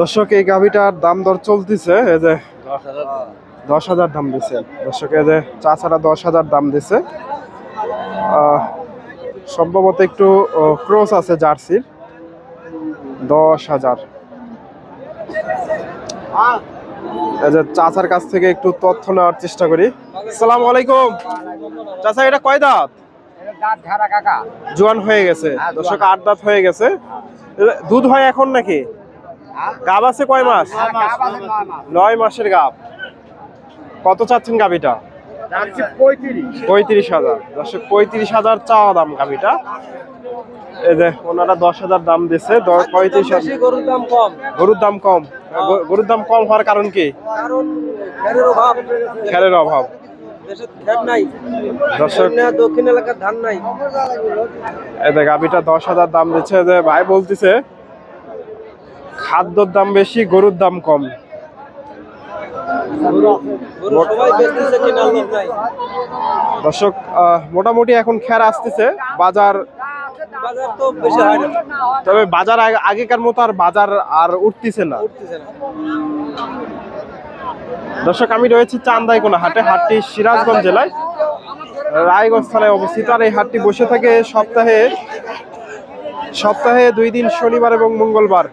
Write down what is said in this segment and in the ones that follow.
দর্শক এই গাভিটার দাম দর চলতেছে, এই যে 10,000 দাম দিছে দর্শক। এই যে চাচারা 10,000 দাম দিছে। সম্ভবত একটু ক্রস আছে জার্সির। 10,000। এই যে চাচার কাছ থেকে একটু তথ্য নেওয়ার চেষ্টা করি। আসসালামু আলাইকুম চাচা, এটা কয় দাঁত? জোয়ান হয়ে গেছে দর্শক, 8 দাঁত হয়ে গেছে। দুধ হয় এখন নাকি? গাব আছে কয় মাস? 9 মাসের গাব। কত চাচ্ছেন গাভিটা? 35,000 দর্শক, 35,000 চাওয়া দাম গাভিটা। এই যে ওনারা 10,000 দাম দিচ্ছে। 35,000। গরুর দাম কম। গরুর দাম কম হওয়ার কারণ কি? খেরের অভাব। দর্শক দক্ষিণ এলাকার ধান নাই। এই যে গাভিটা 10,000 দাম দিচ্ছে। যে ভাই বলতেছে খাদ্যর দাম বেশি, গরুর দাম কম। দর্শক মোটামুটি এখন খের আসতেছে, বাজার তো বেশি হয় না, তবে বাজার আগেকার মতো আর বাজার আর উঠতেছে না। দর্শক আমি রয়েছি চান্দাইকোনা হাটে। হাটটি সিরাজগঞ্জ জেলায় রায়গঞ্জ থানায় অবস্থিত। আর এই হাটটি বসে থাকে সপ্তাহে 2 দিন, শনিবার এবং মঙ্গলবার।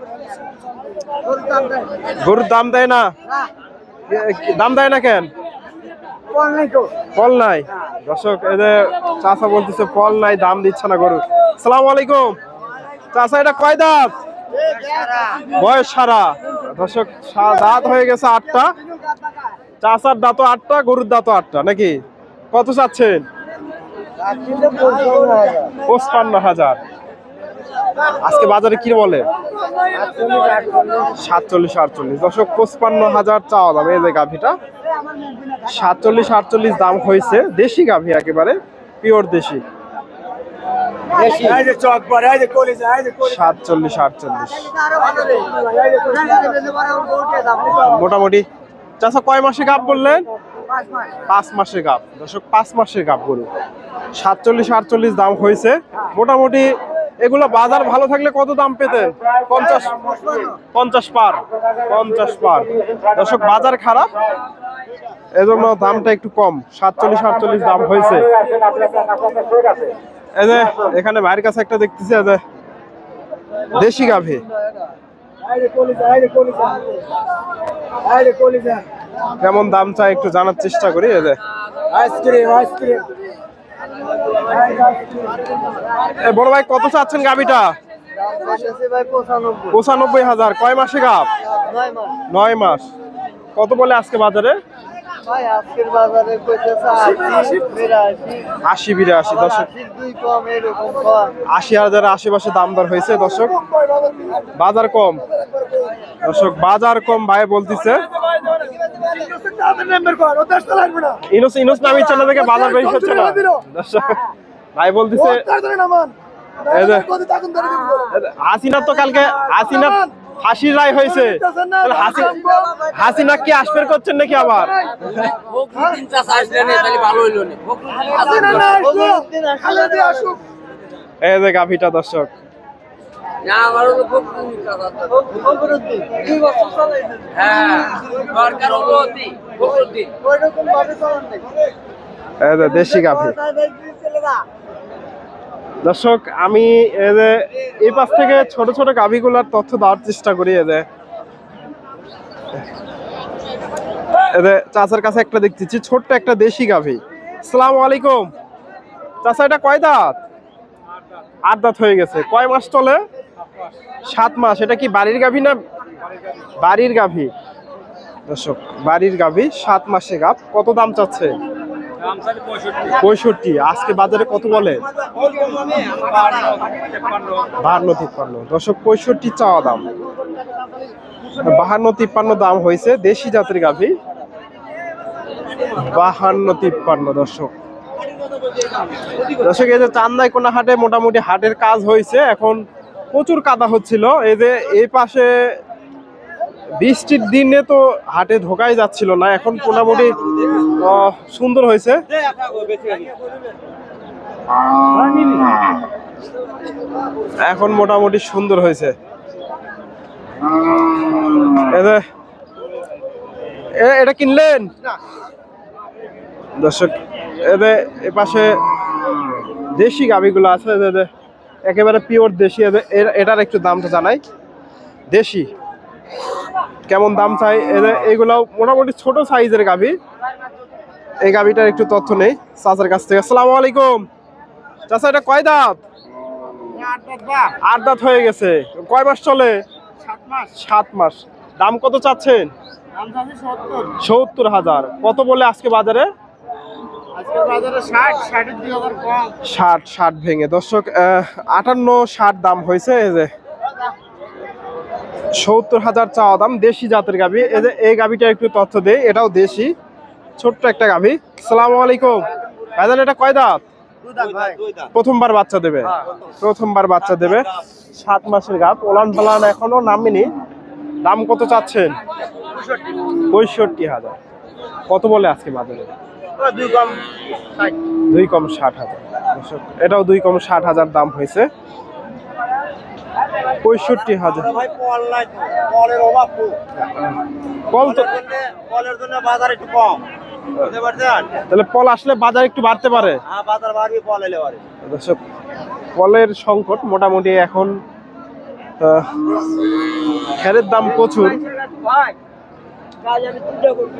গরুর দাম দেয় না? দাম দেয় না কেন? ফল নাই দর্শক। এদের চাচা বলতেছে ফল নাই, দাম দিচ্ছে না গরু। আসসালামু আলাইকুম চাচা, এটা কয় দাঁত? বয়স সারা দর্শক, দাঁত হয়ে গেছে 8টা। চাচার দাঁতও 8টা, গরুর দাঁতও 8টা নাকি? কত চাচ্ছেন? 55,000। আজকে বাজারে কি বলে? 47-48 দর্শক, 55,000 চাওয়া দাম। এই যে গাভিটা 47-48 দাম হয়েছে। দেশি গাভি, একেবারে পিওর দেশি। 47-48 মোটামুটি। চাচা কয় মাসে গাভ বললেন? 5 মাসে গাভ দর্শক, 5 মাসের গাভ গরু। 47-48 দাম হয়েছে। মোটামুটি এগুলো বাজার ভালো থাকলে কত দাম পেতেন? 50 পার দর্শক, বাজার খারাপ এজন্য দামটা একটু কম। 47-48 দাম হয়েছে। এই যে এখানে ভাইয়ের কাছে একটা দেখতেছি, এই যে দেশি গাভী। কেমন দাম চাই একটু জানার চেষ্টা করি। এই যে বড় ভাই কত চাচ্ছেন গাভীটা? 95,000। কয় মাসে গাভ? 9 মাস। কত বলে আজকে বাজারে? 80-82 দর্শক, 80,000 আশেপাশে দাম দর হয়েছে দর্শক। বাজার কম দর্শক, বাজার কম ভাই বলতেছে। ইনোস নামি চলে থেকে বাজার বেশি হচ্ছে না দর্শক, ভাই বলতেছে। হাসিনা তো কালকে হাসির রায় হয়েছে, হাসিনা কি আসপের করছেন নাকি আবার? এই যে গাভিটা দর্শক, দেশি গাভি দর্শক। আমি এই পাশ থেকে ছোট ছোট গাভিগুলার তথ্য দেওয়ার চেষ্টা করি। চাচার কাছে একটা দেখতেছি, ছোট্ট একটা দেশি গাভি। আসসালামু আলাইকুম চাচা, এটা কয় দাঁত? 8 দাঁত হয়ে গেছে। কয় মাস চলে? 7 মাস। এটা কি বাড়ির গাভি না? বাড়ির গাভি দর্শক, বাড়ির গাভি, 7 মাসে গাভ। কত দাম চাচ্ছে? 65। আজকে বাজারে কত বলে? 52-53 দর্শক, 65 চাওয়া দাম। 52-53 দাম হয়েছে। দেশি জাতের গাভি। 52-53 দর্শক। এই যে চান্দাইকোনা হাটে মোটামুটি হাটের কাজ হয়েছে। এখন প্রচুর কাদা হচ্ছিল। এই যে এই পাশে বৃষ্টির দিনে তো হাটে ঢোকাই যাচ্ছিল না। এখন মোটামুটি সুন্দর হয়েছে। এখন মোটামুটি সুন্দর হয়েছে। এটা কিনলেন দর্শক? এ পাশে দেশি গাভিগুলো আছে, একেবারে পিওর দেশি। এটার একটু দামটা জানাই। দেশি কেমন দাম চাই? এগুলাও মোটামুটি ছোট সাইজের গাভি। এই গাভিটার একটু তথ্য নেই চাচার কাছ থেকে। আসসালামু আলাইকুম চাচা, এটা কয় দাঁত? 8 দাঁত হয়ে গেছে। কয় মাস চলে? 7 মাস। দাম কত চাচ্ছেন? 70,000। কত বলে আজকে বাজারে? 60 ভেঙে। দর্শক 58-60 দাম হয়েছে। এই যে 70,000 চাওয়া দাম। দেশি জাতের গাভি। এই গাভিটা একটু তথ্য দেই। এটাও দেশি, ছোট্ট একটা গাভি। আসসালামু আলাইকুম ভাইজান, এটা কয় দাঁত? প্রথমবার বাচ্চা দেবে। প্রথমবার বাচ্চা দেবে। 7 মাসের গাভ। ওলান পালান এখনো নামেনি। দাম কত চাচ্ছেন? 65,000। কত বলে আজকে বাজারে? 2 কম 60,000। এটাও 2 কম 60,000 দাম হয়েছে। 65,000। তাহলে পল আসলে বাজার একটু বাড়তে পারে। পলের সংকট মোটামুটি এখন। খেরের দাম প্রচুর।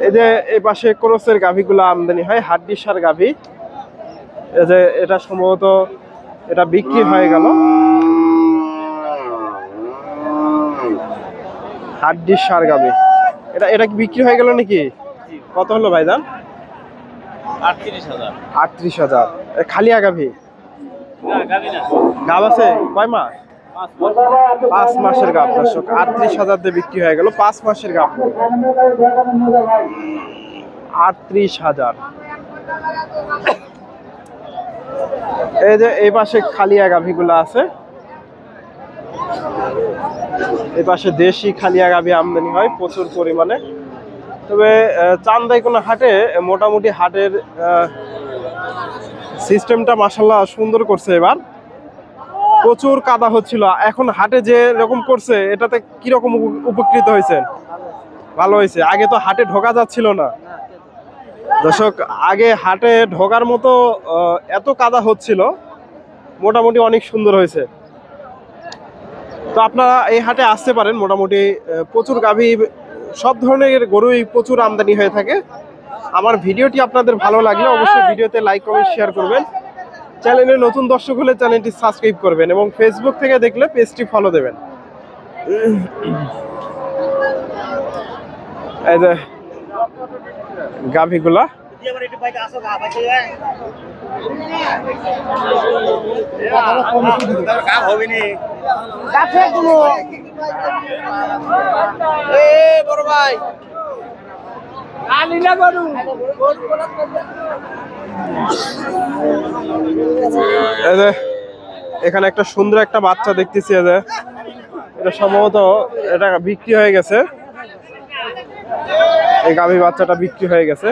এই যে এই পাশে ক্রসের গাভিগুলো আমদানি হয়, হাড্ডি সার গাভি। এই যে এটা সম্ভবত এটা বিক্রি হয়ে গেল। হাড্ডি সার গাভি। এটা কি বিক্রি হয়ে গেল নাকি? কত হলো ভাইজান? 38,000। খালিয়া গাভি? গাভ আছে কয় মাস? 5 মাসের গাভ। দর্শক 38,000 দিয়ে বিক্রি হয়ে গেল। 5 মাসের গাভ 38,000। এই যে এই পাশে খালিয়া গাভিগুলো আছে। এই পাশে দেশি খালিয়া গাভি আমদানি হয় প্রচুর পরিমাণে। তবে চান্দাইকোনা হাটে মোটামুটি হাটের সিস্টেমটা মাশাআল্লাহ সুন্দর করছে। এবার প্রচুর কাদা হচ্ছিল, এখন হাটে যে রকম করছে এটাতে কিরকম উপকৃত হয়েছেন? ভালো হয়েছে। আগে তো হাটে ঢোকা যাচ্ছিল না দর্শক। আগে হাটে ঢোকার মতো এত কাদা হচ্ছিল, মোটামুটি অনেক সুন্দর হয়েছে। তো আপনারা এই হাটে আসতে পারেন। মোটামুটি প্রচুর গাভী, সব ধরনের গরুই প্রচুর আমদানি হয়ে থাকে। আমার ভিডিওটি আপনাদের ভালো লাগলে অবশ্যই ভিডিওতে লাইক কমেন্ট শেয়ার করবেন। চ্যানেলে নতুন দর্শক হলে চ্যানেলটি সাবস্ক্রাইব করবেন এবং ফেসবুক থেকে দেখলে পেজটি ফলো দেবেন। এই যে গাভীগুলা এখানে একটা সুন্দর একটা বাচ্চা দেখতেছি। এটা সম্ভবত এটা বিক্রি হয়ে গেছে। এই গাভী বাচ্চাটা বিক্রি হয়ে গেছে।